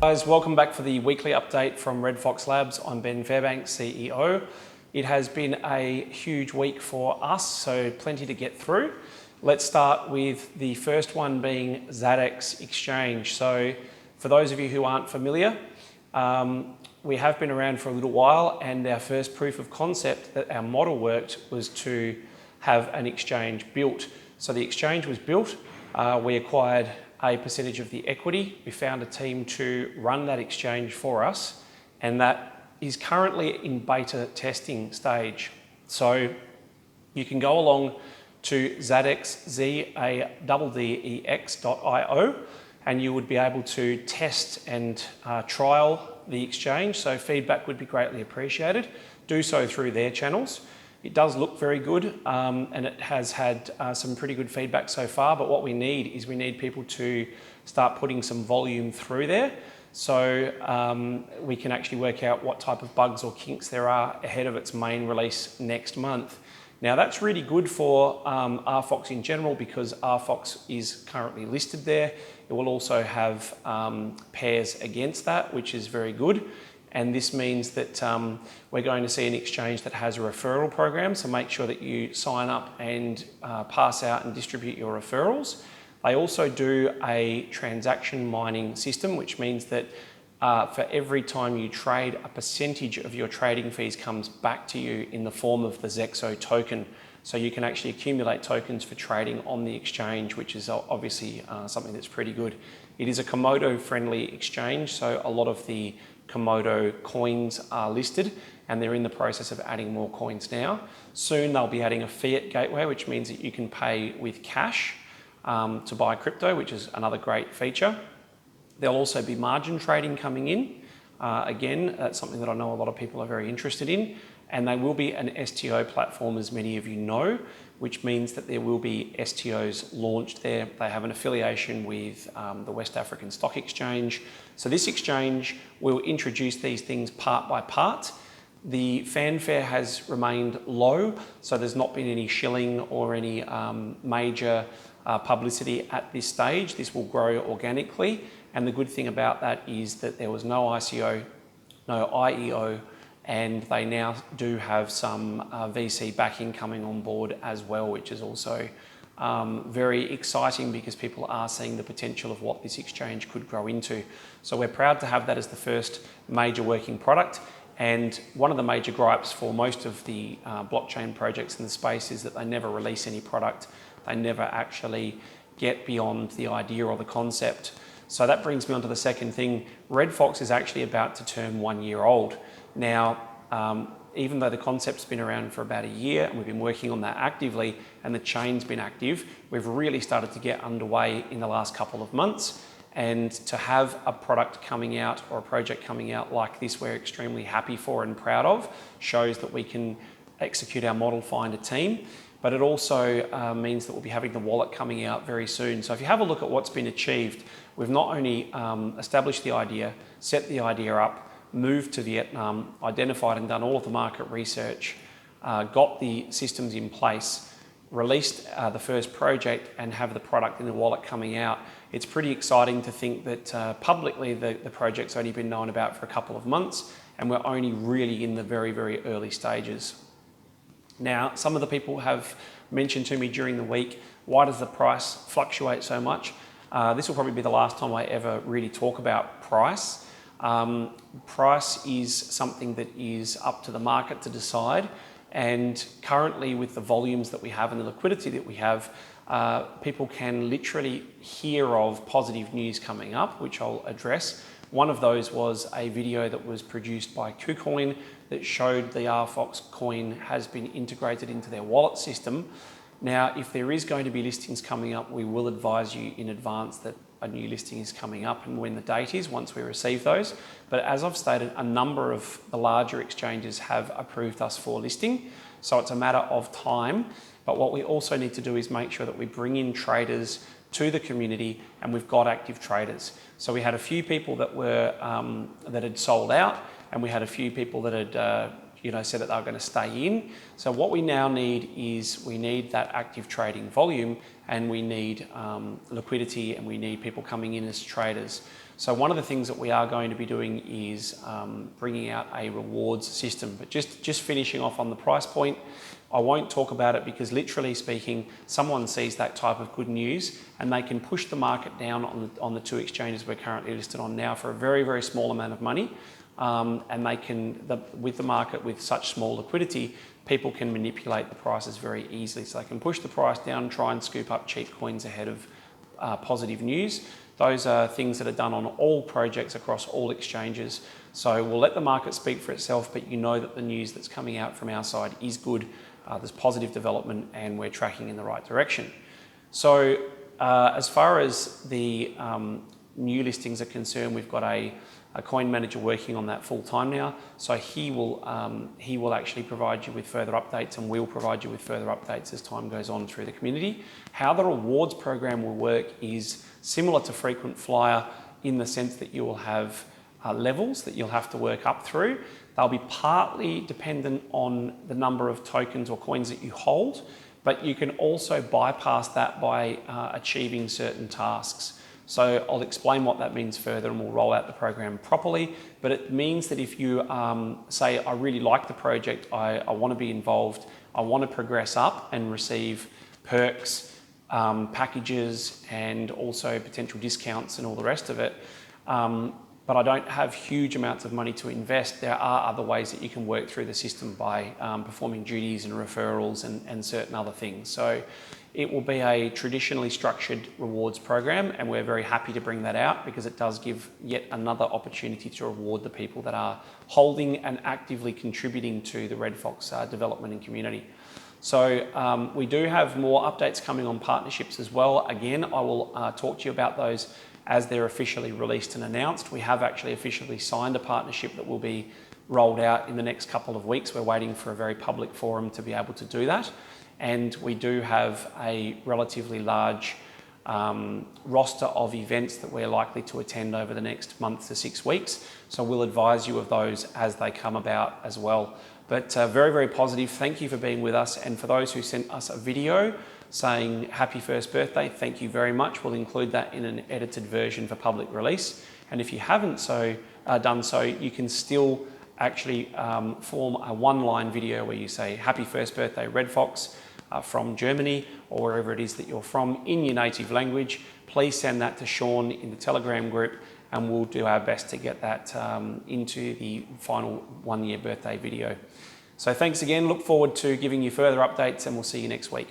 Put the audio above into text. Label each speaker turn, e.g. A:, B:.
A: Guys, welcome back for the weekly update from RedFOX Labs. I'm Ben Fairbanks, CEO. It has been a huge week for us, so plenty to get through. Let's start with the first one being ZADX Exchange. So for those of you who aren't familiar, we have been around for a little while, and our first proof of concept that our model worked was to have an exchange built. So the exchange was built, we acquired a percentage of the equity. We found a team to run that exchange for us, and that is currently in beta testing stage. So you can go along to ZADDEX.io and you would be able to test and trial the exchange. So feedback would be greatly appreciated. Do so through their channels. It does look very good, and it has had some pretty good feedback so far, but what we need is people to start putting some volume through there, so we can actually work out what type of bugs or kinks there are ahead of its main release next month. Now that's really good for RedFOX in general, because RedFOX is currently listed there. It will also have pairs against that, which is very good. And this means that we're going to see an exchange that has a referral program, so make sure that you sign up and pass out and distribute your referrals. They also do a transaction mining system, which means that for every time you trade, a percentage of your trading fees comes back to you in the form of the ZEXO token. So you can actually accumulate tokens for trading on the exchange, which is obviously something that's pretty good. It is a Komodo-friendly exchange, so a lot of the Komodo coins are listed, and they're in the process of adding more coins now. Soon they'll be adding a fiat gateway, which means that you can pay with cash to buy crypto, which is another great feature. There'll also be margin trading coming in. Again, that's something that I know a lot of people are very interested in. And they will be an STO platform, as many of you know, which means that there will be STOs launched there. They have an affiliation with the West African Stock Exchange. So this exchange will introduce these things part by part. The fanfare has remained low, so there's not been any shilling or any major publicity at this stage. This will grow organically. And the good thing about that is that there was no ICO, no IEO, and they now do have some VC backing coming on board as well, which is also very exciting, because people are seeing the potential of what this exchange could grow into. So we're proud to have that as the first major working product. And one of the major gripes for most of the blockchain projects in the space is that they never release any product. They never actually get beyond the idea or the concept. So that brings me on to the second thing. RedFOX is actually about to turn 1 year old. Now, even though the concept's been around for about a year and we've been working on that actively and the chain's been active, we've really started to get underway in the last couple of months. And to have a product coming out or a project coming out like this we're extremely happy for and proud of, shows that we can execute our model, find a team. But it also means that we'll be having the wallet coming out very soon. So if you have a look at what's been achieved, we've not only established the idea, set the idea up, moved to Vietnam, identified and done all of the market research, got the systems in place, released the first project, and have the product in the wallet coming out. It's pretty exciting to think that publicly the project's only been known about for a couple of months, and we're only really in the very, very early stages. Now, some of the people have mentioned to me during the week, why does the price fluctuate so much? This will probably be the last time I ever really talk about price. Price is something that is up to the market to decide, and currently with the volumes that we have and the liquidity that we have, people can literally hear of positive news coming up, which I'll address. One of those was a video that was produced by KuCoin that showed the RedFOX coin has been integrated into their wallet system. Now, if there is going to be listings coming up, we will advise you in advance that a new listing is coming up and when the date is, once we receive those. But as I've stated, a number of the larger exchanges have approved us for listing. So it's a matter of time. But what we also need to do is make sure that we bring in traders to the community, and we've got active traders. So we had a few people that were that had sold out, and we had a few people that had said that they were going to stay in. So what we now need is we need that active trading volume, and we need liquidity, and we need people coming in as traders. So one of the things that we are going to be doing is bringing out a rewards system. But just finishing off on the price point, I won't talk about it because literally speaking, someone sees that type of good news and they can push the market down on the two exchanges we're currently listed on now for a very, very small amount of money. And they can, with the market with such small liquidity, people can manipulate the prices very easily. So they can push the price down, try and scoop up cheap coins ahead of positive news. Those are things that are done on all projects across all exchanges. So we'll let the market speak for itself, but you know that the news that's coming out from our side is good. There's positive development and we're tracking in the right direction. So as far as the new listings are concerned, we've got a coin manager working on that full time now. So he will actually provide you with further updates, and we'll provide you with further updates as time goes on through the community. How the rewards program will work is similar to frequent flyer in the sense that you will have levels that you'll have to work up through. They'll be partly dependent on the number of tokens or coins that you hold, but you can also bypass that by achieving certain tasks. So I'll explain what that means further, and we'll roll out the program properly. But it means that if you say, I really like the project, I want to be involved, I want to progress up and receive perks, packages, and also potential discounts and all the rest of it, but I don't have huge amounts of money to invest, there are other ways that you can work through the system by performing duties and referrals and certain other things. So it will be a traditionally structured rewards program, and we're very happy to bring that out because it does give yet another opportunity to reward the people that are holding and actively contributing to the RedFOX development and community. So we do have more updates coming on partnerships as well. Again, I will talk to you about those as they're officially released and announced. We have actually officially signed a partnership that will be rolled out in the next couple of weeks. We're waiting for a very public forum to be able to do that. And we do have a relatively large roster of events that we're likely to attend over the next month to 6 weeks. So we'll advise you of those as they come about as well. But very, very positive. Thank you for being with us. And for those who sent us a video saying happy first birthday, thank you very much. We'll include that in an edited version for public release. And if you haven't done so, you can still actually form a one-line video where you say happy first birthday RedFOX from Germany or wherever it is that you're from in your native language. Please send that to Sean in the Telegram group, and we'll do our best to get that into the final 1-year birthday video. So thanks again. Look forward to giving you further updates, and we'll see you next week.